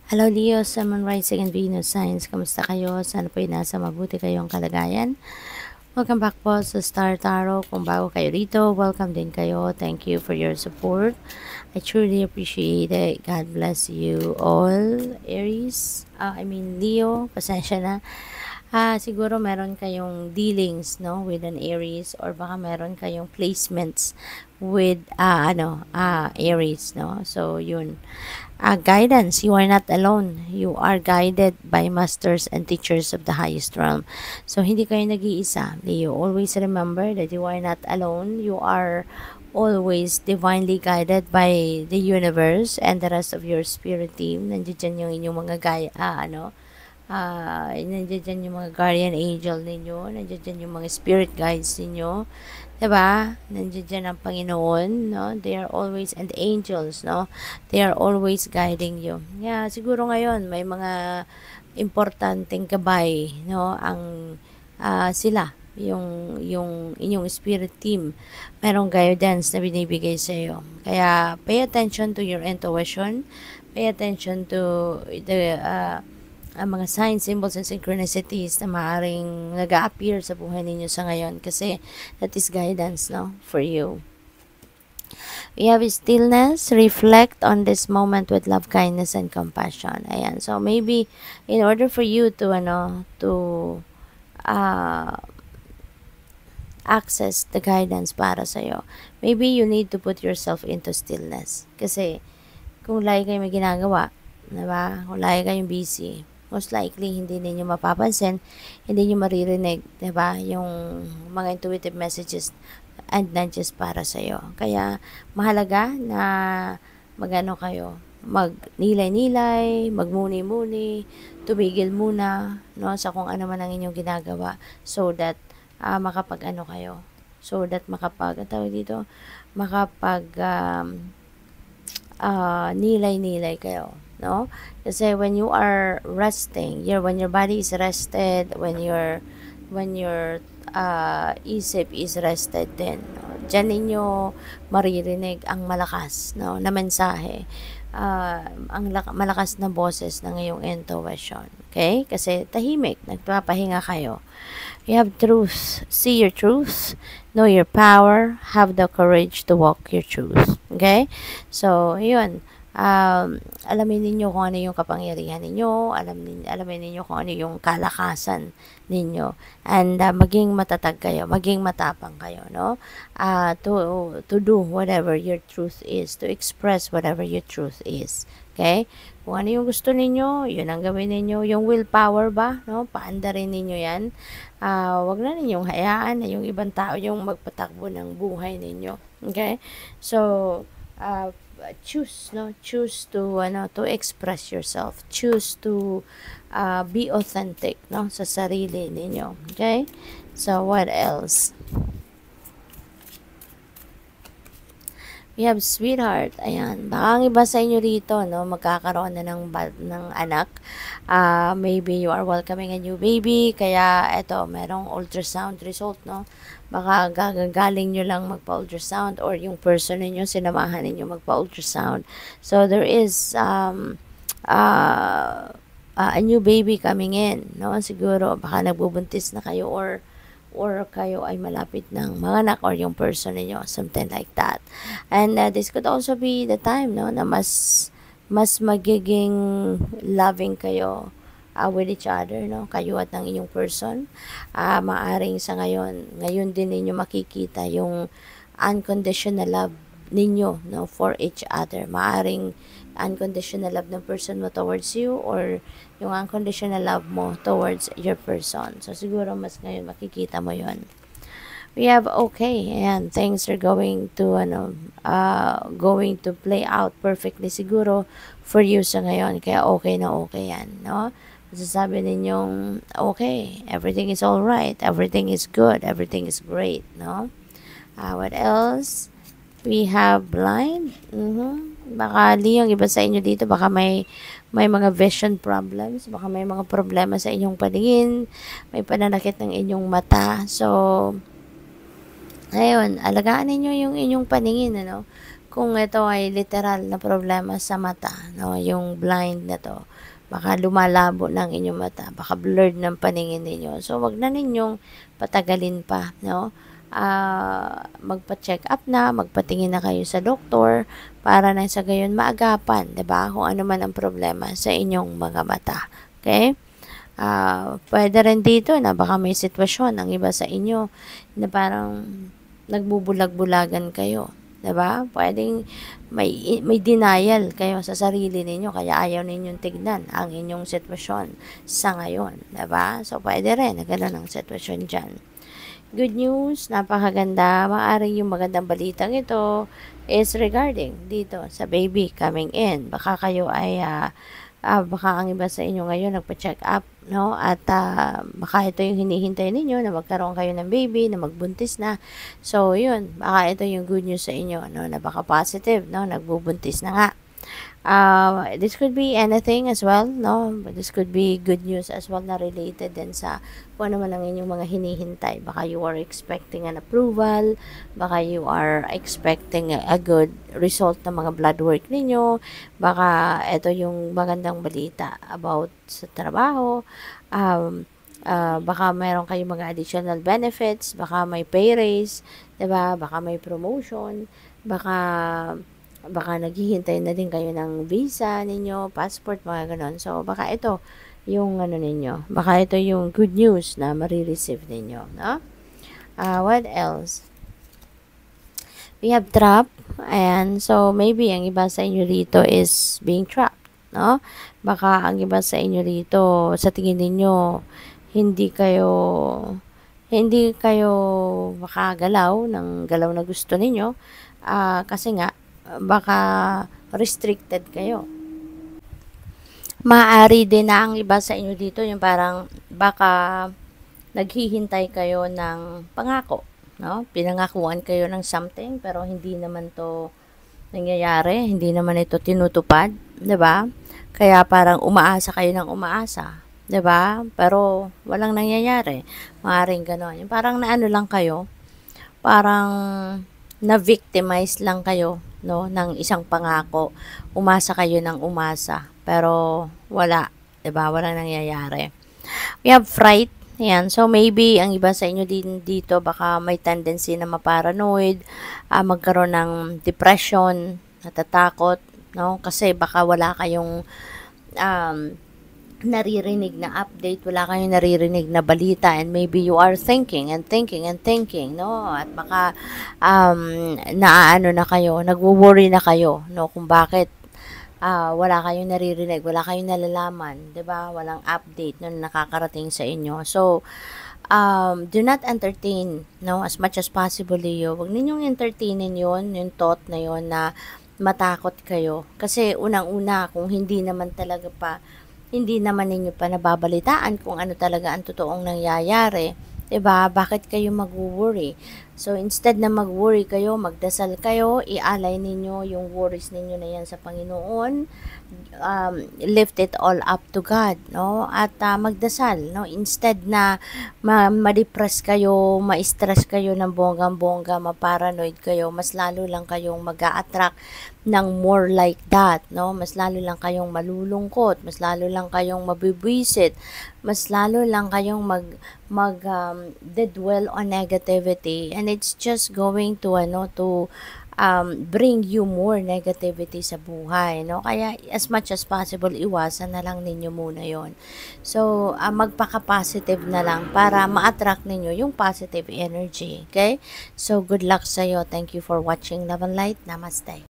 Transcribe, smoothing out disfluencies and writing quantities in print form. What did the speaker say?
Hello Leo, Sun, Moon, Rising, and Venus Signs. Kamusta kayo? Sana po nasa mabuti kayong kalagayan. Welcome back po sa Star Tarot. Kung bago kayo dito, welcome din kayo. Thank you for your support. I truly appreciate it. God bless you all. Aries, Leo, pasensya na. Siguro meron kayong dealings, no, with an Aries, or baka meron kayong placements with, Aries, no. So, yun. Guidance. You are not alone. You are guided by masters and teachers of the highest realm. So, hindi kayo nag-iisa. Leo, always remember that you are not alone. You are always divinely guided by the universe and the rest of your spirit team. Nandiyan yung inyong mga nandiyan yung mga guardian angel ninyo, nandiyan yung mga spirit guides ninyo. 'Di ba? Nandiyan ang Panginoon, no? They are always, and angels, no? They are always guiding you. Yeah, siguro ngayon may mga importanteng gabay, no? Ang sila yung inyong spirit team, merong guidance na binibigay sa iyo. Kaya pay attention to your intuition, pay attention to the ang mga signs, symbols, and synchronicities na maaaring nag-a-appear sa buhay ninyo sa ngayon kasi that is guidance, no, for you. We have stillness, reflect on this moment with love, kindness, and compassion. Ayan. So, maybe, in order for you to, uh, access the guidance para sa'yo, maybe you need to put yourself into stillness. Kasi, kung lagi kayo may ginagawa, diba? Kung lagi kayong busy, most likely hindi ninyo mapapansin, hindi niyo maririnig, 'di ba? Yung mga intuitive messages and nudges para sa iyo. Kaya mahalaga na magano kayo, magnilay-nilay, magmuni-muni, tumigil muna, no, sa kung ano man ang inyong ginagawa so that makapag-ano kayo. So that tawag dito, makapag nilay-nilay kayo, no? Kasi when you are resting, when your body is rested, when your isip is rested din, no? Diyan ninyo maririnig ang malakas, no, na mensahe, malakas na boses ng iyong intuition. Okay? Kasi tahimik, nagpapahinga kayo. You have truth. See your truth. Know your power. Have the courage to walk your truth. Okay? So, yun. Alamin ninyo kung ano yung kapangyarihan ninyo. Alamin ninyo kung ano yung kalakasan ninyo. And maging matatag kayo. Maging matapang kayo, no? To do whatever your truth is. To express whatever your truth is. Okay? Kung ano yung gusto ninyo, yun ang gawin ninyo. Yung willpower ba, no? Paandarin ninyo yan. Wag na ninyong hayaan na yung ibang tao yung magpatakbo ng buhay ninyo. Okay? So, choose, no? Choose to express yourself. Choose to be authentic, no? Sa sarili ninyo. Okay? So, what else? We have sweetheart. Ayan. Baka ang iba sa inyo rito, no, magkakaroon na ng anak. Maybe you are welcoming a new baby. Kaya, eto, merong ultrasound result, no. Baka gagaling nyo lang magpa-ultrasound or yung person ninyo, sinamahan ninyo magpa-ultrasound. So, there is a new baby coming in, no. Siguro, baka nagbubuntis na kayo or kayo ay malapit ng manganak or yung person niyo, something like that. And this could also be the time, no, na mas magiging loving kayo with each other, no, kayo at ng inyong person. Maaring sa ngayon din ninyo makikita yung unconditional love ninyo, no, for each other. Maaring unconditional love ng person mo towards you or yung unconditional love mo towards your person. So, siguro mas ngayon makikita mo yon. We have okay, and things are going to play out perfectly siguro for you sa ngayon. Kaya okay na okay yan, no? Masasabi ninyong okay, everything is all right, everything is good, everything is great, no? What else? We have blind. Baka yung iba sa inyo dito, baka may mga vision problems, baka may mga problema sa inyong paningin, may pananakit ng inyong mata. So, ayun, alagaan ninyo yung inyong paningin, ano? kung ito ay literal na problema sa mata, no, yung blind na 'to, baka lumalabo ng inyong mata, baka blurred ng paningin ninyo. So, wag na ninyong patagalin pa, no? Magpa-check up na, magpatingin na kayo sa doktor para na sa gayon maagapan, 'di ba? Kung ano man ang problema sa inyong mga mata. Okay? Pwede rin dito na baka may sitwasyon ang iba sa inyo na parang nagbubulag-bulagan kayo. 'Di ba? Puwedeng may denial kayo sa sarili ninyo kaya ayaw ninyong tignan ang inyong sitwasyon sa ngayon, 'di ba? So, pwede rin na gano'n ang sitwasyon diyan. Good news, napakaganda. Maaaring yung magandang balitang ito is regarding dito sa baby coming in. Baka kayo ay baka ang iba sa inyo ngayon nagpa-check up, no? At baka ito yung hinihintay ninyo na magkaroon kayo ng baby, na magbuntis na. So, yun, baka ito yung good news sa inyo, no? Na baka positive, no? Nagbubuntis na nga. This could be anything as well, no? But this could be good news as well na related din sa kung ano man ang inyong mga hinihintay. Baka you are expecting an approval, baka you are expecting a good result ng mga blood work ninyo, baka ito yung magandang balita about sa trabaho, baka meron kayong mga additional benefits, baka may pay raise, 'di ba? Baka may promotion, baka naghihintay na din kayo ng visa ninyo, passport, mga ganon. So, baka ito yung ano ninyo. Baka ito yung good news na marireceive ninyo. No? What else? We have trap. Ayan. So, maybe ang iba sa inyo rito is being trapped. No? Baka ang iba sa inyo rito, sa tingin ninyo, hindi kayo makagalaw ng galaw na gusto ninyo. Kasi nga, baka restricted kayo. Maaari din na ang iba sa inyo dito yung parang baka naghihintay kayo ng pangako, no? Pinangakuan kayo ng something pero hindi naman to nangyayari, hindi naman ito tinutupad, 'di ba? Kaya parang umaasa kayo ng umaasa, 'di ba? Pero walang nangyayari. Maaaring gano'n. Yung parang naano lang kayo, parang na-victimize lang kayo, no, ng isang pangako. Umasa kayo ng umasa, pero wala, 'di ba? Walang nangyayari. We have fright. Yan. So, maybe, ang iba sa inyo din dito, baka may tendency na maparanoid, magkaroon ng depression, natatakot, no? Kasi baka wala kayong naririnig na update, wala kayong naririnig na balita, and maybe you are thinking and thinking and thinking, no? At baka naaano na kayo, nagwo-worry na kayo, no? Kung bakit wala kayong naririnig, wala kayong nalalaman, 'di ba? Walang update na nakakarating sa inyo. So, do not entertain, no? As much as possible yun. Huwag ninyong entertainin yun, yung thought na yun na matakot kayo. Kasi unang-una, kung hindi naman ninyo pa nababalitaan kung ano talaga ang totoong nangyayari, 'di ba? Bakit kayo mag-worry? So, instead na mag-worry kayo, magdasal kayo, ialay ninyo yung worries ninyo na yan sa Panginoon, lift it all up to God, no? At magdasal, no? Instead na ma-depress kayo, ma-stress kayo ng bonggang-bongga, ma-paranoid kayo, mas lalo lang kayong mag-a-attract ng more like that, no? Mas lalo lang kayong malulungkot, mas lalo lang kayong mabibwisit, mas lalo lang kayong dwell on negativity, and it's just going to bring you more negativity sa buhay, no? Kaya as much as possible, iwasan na lang ninyo muna yon. So, magpaka-positive na lang para ma-attract ninyo yung positive energy, okay? So, good luck sa iyo. Thank you for watching Love and Light. Namaste.